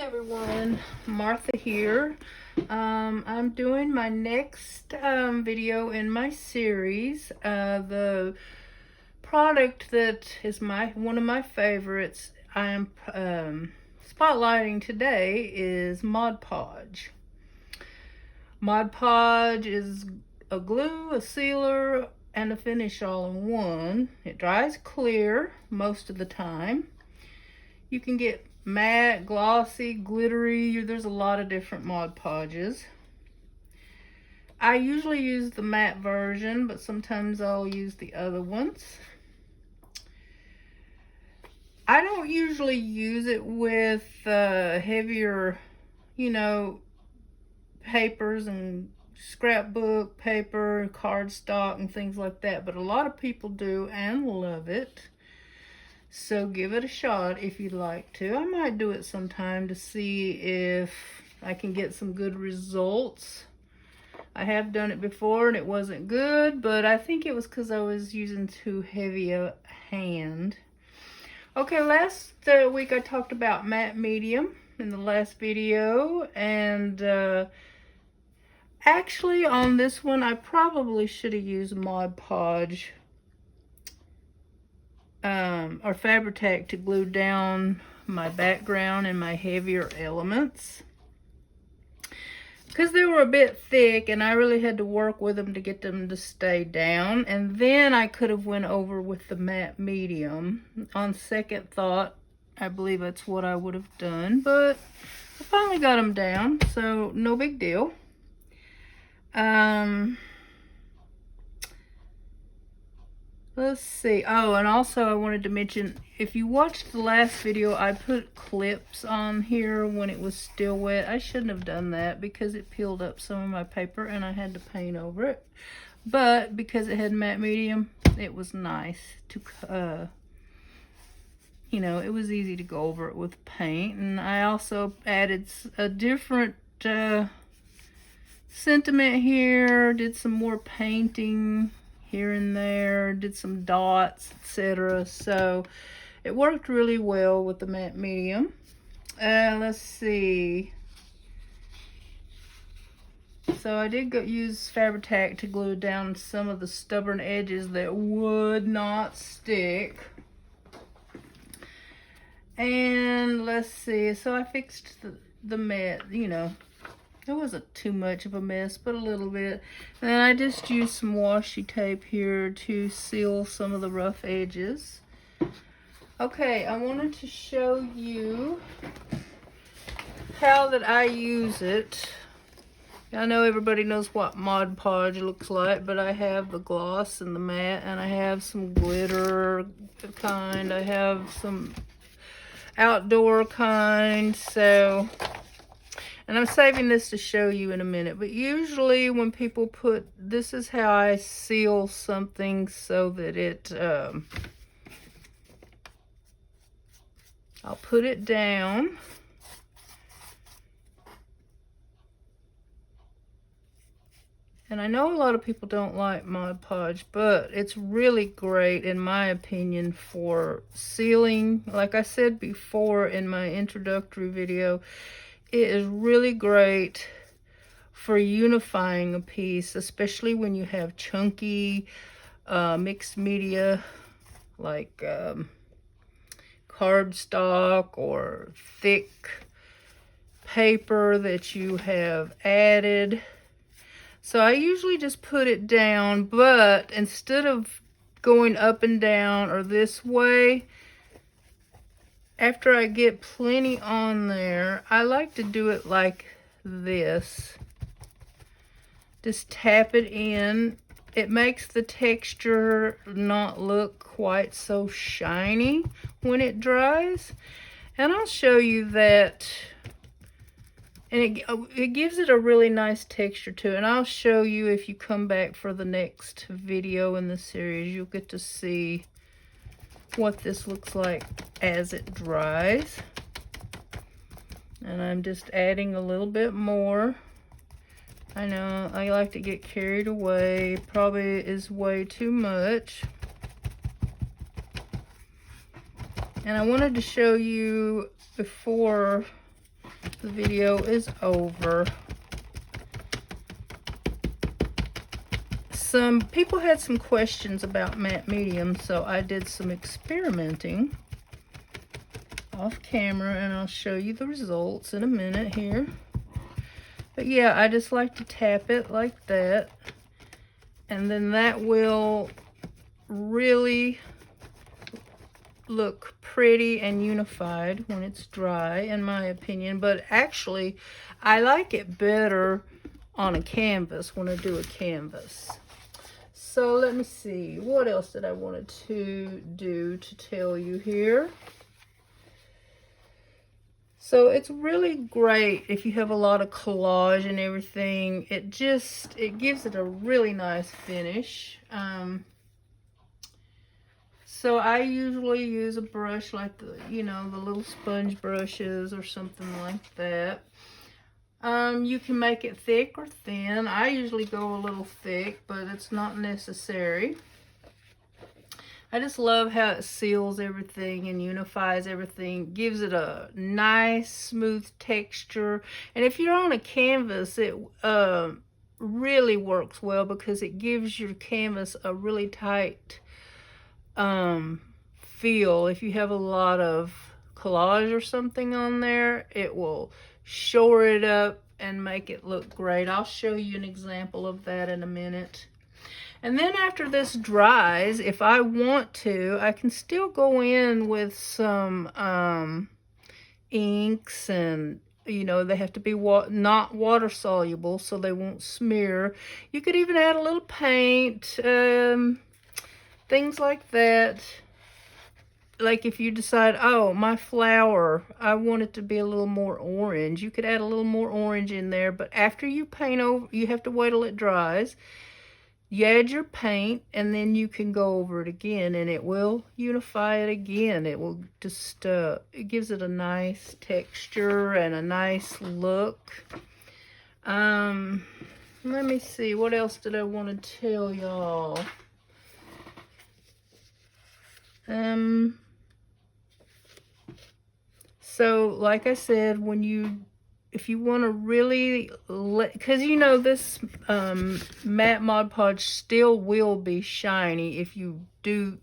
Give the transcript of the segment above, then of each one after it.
Everyone, Martha here. I'm doing my next video in my series. The product that is one of my favorites I am spotlighting today is Mod Podge. Mod Podge is a glue, a sealer, and a finish all in one. It dries clear most of the time. You can get matte, glossy, glittery. There's a lot of different Mod Podges. I usually use the matte version, but sometimes I'll use the other ones. I don't usually use it with heavier, papers and scrapbook paper, cardstock, and things like that, but a lot of people do and love it. So give it a shot if you'd like to. I might do it sometime to see if I can get some good results. I have done it before and it wasn't good, but I think it was because I was using too heavy a hand. Okay, last week I talked about matte medium in the last video, and actually on this one I probably should have used Mod Podge or Fabri-Tac to glue down my background and my heavier elements, because they were a bit thick and I really had to work with them to get them to stay down. And then I could have went over with the matte medium. On second thought, I believe that's what I would have done, but I finally got them down, so no big deal. Let's see. Oh, and also I wanted to mention, if you watched the last video, I put clips on here when it was still wet. I shouldn't have done that because it peeled up some of my paper and I had to paint over it. But because it had matte medium, it was nice to, it was easy to go over it with paint. And I also added a different sentiment here, did some more painting here and there, did some dots, etc. So it worked really well with the matte medium. Let's see. So I did use Fabri-Tac to glue down some of the stubborn edges that would not stick. And let's see. So I fixed the matte, it wasn't too much of a mess, but a little bit. And then I just used some washi tape here to seal some of the rough edges. Okay, I wanted to show you how that I use it. I know everybody knows what Mod Podge looks like, but I have the gloss and the matte, and I have some glitter kind. I have some outdoor kind, so... And I'm saving this to show you in a minute. But usually when people this is how I seal something so that it, I'll put it down. And I know a lot of people don't like Mod Podge, but it's really great, in my opinion, for sealing. Like I said before in my introductory video, it is really great for unifying a piece, especially when you have chunky mixed media like cardstock or thick paper that you have added. So I usually just put it down, but instead of going up and down or this way, after I get plenty on there, I like to do it like this. Just tap it in. It makes the texture not look quite so shiny when it dries. And I'll show you that. And it gives it a really nice texture too. And I'll show you, if you come back for the next video in the series, you'll get to see what this looks like as it dries. And I'm just adding a little bit more. I know I like to get carried away. Probably is way too much. And I wanted to show you before the video is over. Some people had some questions about matte medium, so I did some experimenting off camera, and I'll show you the results in a minute here. But yeah, I just like to tap it like that, and then that will really look pretty and unified when it's dry, in my opinion. But actually, I like it better on a canvas when I do a canvas. So let me see, what else did I want to do to tell you here? So it's really great if you have a lot of collage and everything. It gives it a really nice finish. So I usually use a brush like the little sponge brushes or something like that. You can make it thick or thin. I usually go a little thick, but it's not necessary. I just love how it seals everything and unifies everything, gives it a nice smooth texture. And if you're on a canvas, it really works well because it gives your canvas a really tight feel. If you have a lot of collage or something on there, it will shore it up and make it look great. I'll show you an example of that in a minute. And then after this dries, if I want to, I can still go in with some inks, and they have to be not water soluble so they won't smear. You could even add a little paint, things like that. Like if you decide, oh, my flower, I want it to be a little more orange, you could add a little more orange in there. But after you paint over, you have to wait till it dries. You add your paint, and then you can go over it again, and it will unify it again. It will just, it gives it a nice texture and a nice look. Let me see, what else did I want to tell y'all? So, like I said, if you want to really, because this matte Mod Podge still will be shiny if you do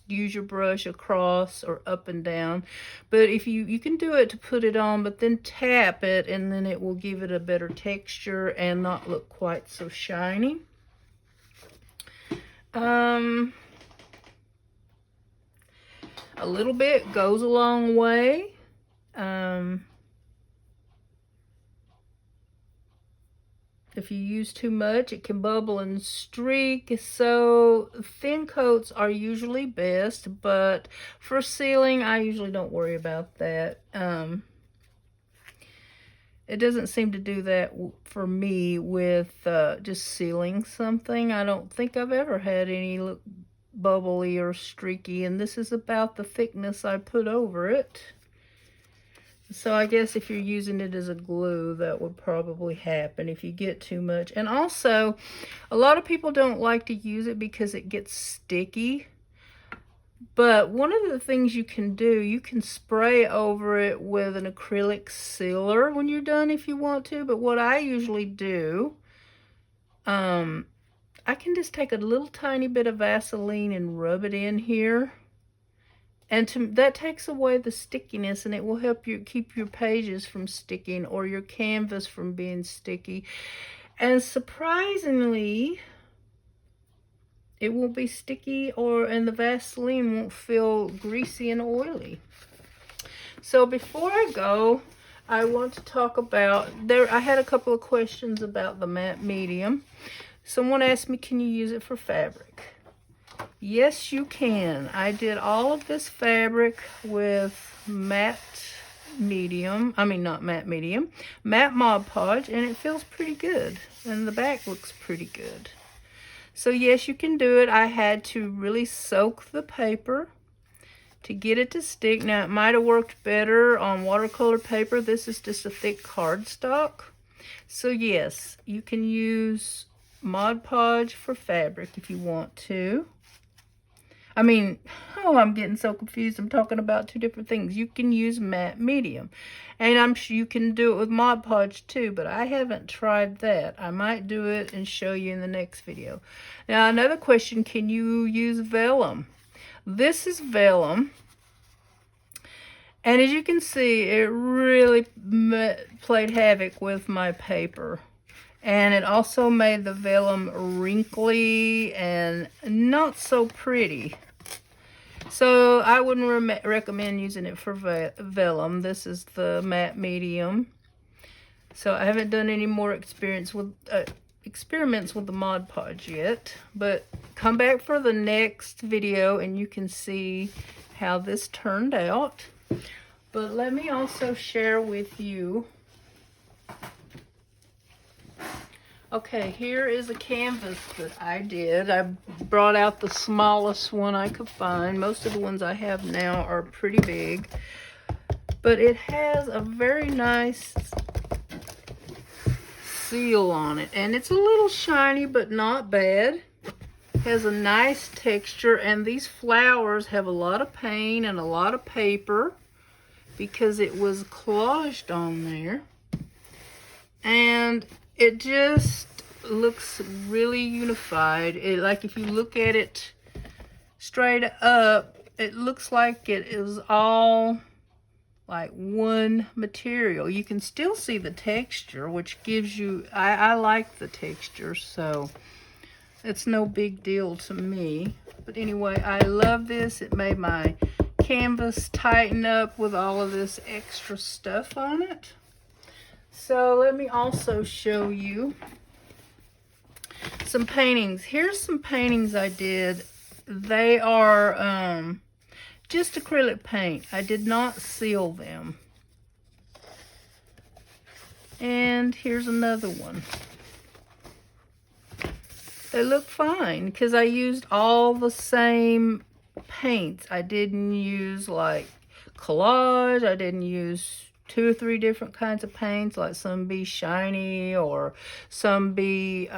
use your brush across or up and down. But if you can do it to put it on, but then tap it, and then it will give it a better texture and not look quite so shiny. A little bit goes a long way. If you use too much, it can bubble and streak. So thin coats are usually best, but for sealing, I usually don't worry about that. It doesn't seem to do that for me with just sealing something. I don't think I've ever had any look bubbly or streaky, and this is about the thickness I put over it. So I guess if you're using it as a glue, that would probably happen if you get too much. And also, a lot of people don't like to use it because it gets sticky. But one of the things you can do, you can spray over it with an acrylic sealer when you're done if you want to. But what I usually do, I can just take a little tiny bit of Vaseline and rub it in here. And that takes away the stickiness, and it will help you keep your pages from sticking or your canvas from being sticky. And surprisingly, it won't be sticky, and the Vaseline won't feel greasy and oily. So before I go, I want to talk about, I had a couple of questions about the matte medium. Someone asked me, can you use it for fabric? Yes, you can. I did all of this fabric with matte medium. I mean, not matte medium. Matte Mod Podge, and it feels pretty good. And the back looks pretty good. So yes, you can do it. I had to really soak the paper to get it to stick. Now, it might have worked better on watercolor paper. This is just a thick cardstock. So yes, you can use Mod Podge for fabric if you want to. I mean, oh, I'm getting so confused. I'm talking about two different things. You can use matte medium. And I'm sure you can do it with Mod Podge too, but I haven't tried that. I might do it and show you in the next video. Now, another question, can you use vellum? This is vellum. And as you can see, it really played havoc with my paper. And it also made the vellum wrinkly and not so pretty. So I wouldn't recommend using it for vellum. This is the matte medium. So I haven't done any more experiments with the Mod Podge yet. But come back for the next video and you can see how this turned out. But let me also share with you. Okay, here is a canvas that I did. I brought out the smallest one I could find. Most of the ones I have now are pretty big. But it has a very nice seal on it. And it's a little shiny, but not bad. It has a nice texture. And these flowers have a lot of paint and a lot of paper, because it was collaged on there. And it just looks really unified. Like if you look at it straight up, it looks like it is all like one material. You can still see the texture, which gives you, I like the texture, so it's no big deal to me. But anyway, I love this. It made my canvas tighten up with all of this extra stuff on it. So let me also show you some paintings. Here's some paintings I did. They are just acrylic paint. I did not seal them. And here's another one. They look fine because I used all the same paints. I didn't use like collage. I didn't use 2 or 3 different kinds of paints, like some be shiny or some be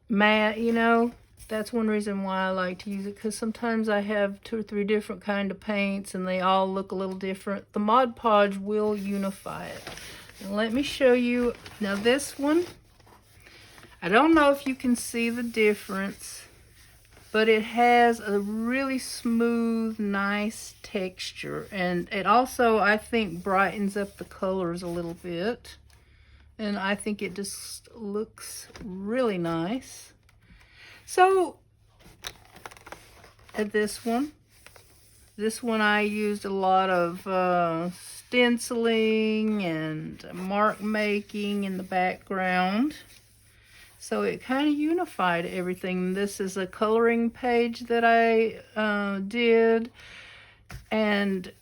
matte, you know. That's one reason why I like to use it, because sometimes I have 2 or 3 different kind of paints and they all look a little different. The Mod Podge will unify it. And let me show you. Now this one, I don't know if you can see the difference, but it has a really smooth, nice texture. And it also, I think, brightens up the colors a little bit. And I think it just looks really nice. So, at this one I used a lot of stenciling and mark making in the background. So it kind of unified everything. This is a coloring page that I did and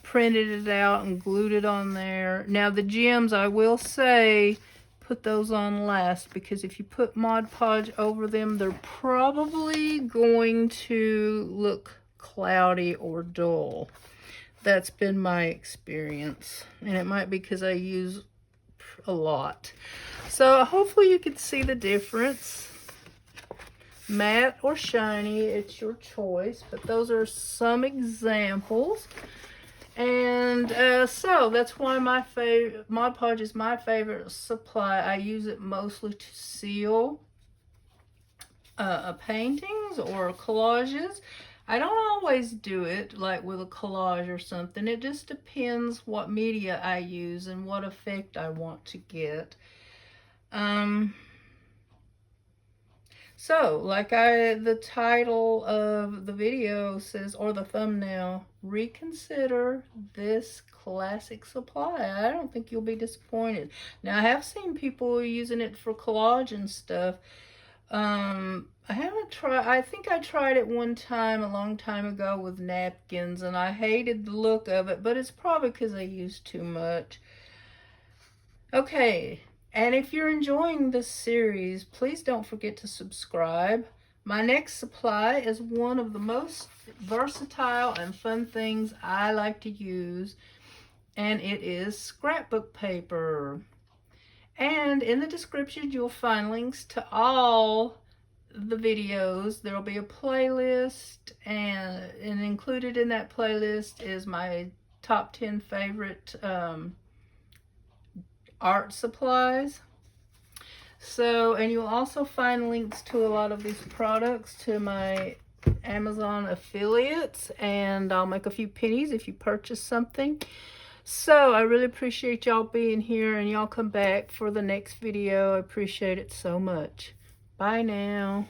printed it out and glued it on there. Now the gems, I will say, put those on last, because if you put Mod Podge over them, they're probably going to look cloudy or dull. That's been my experience. And it might be because I use a lot. So hopefully you can see the difference. Matte or shiny, it's your choice. But those are some examples. And so that's why my favorite Mod Podge is my favorite supply. I use it mostly to seal paintings or collages. I don't always do it like with a collage or something. It just depends what media I use and what effect I want to get. So, like the title of the video says, or the thumbnail, reconsider this classic supply. I don't think you'll be disappointed. Now, I have seen people using it for collage and stuff. I haven't tried, I think I tried it one time a long time ago with napkins, and I hated the look of it, but it's probably because I used too much. Okay. And if you're enjoying this series, please don't forget to subscribe. My next supply is one of the most versatile and fun things I like to use, and it is scrapbook paper. And in the description, you'll find links to all the videos, there'll be a playlist, and included in that playlist is my top 10 favorite art supplies. So, and you'll also find links to a lot of these products to my Amazon affiliates, and I'll make a few pennies if you purchase something. So I really appreciate y'all being here, and y'all come back for the next video. I appreciate it so much. Bye now.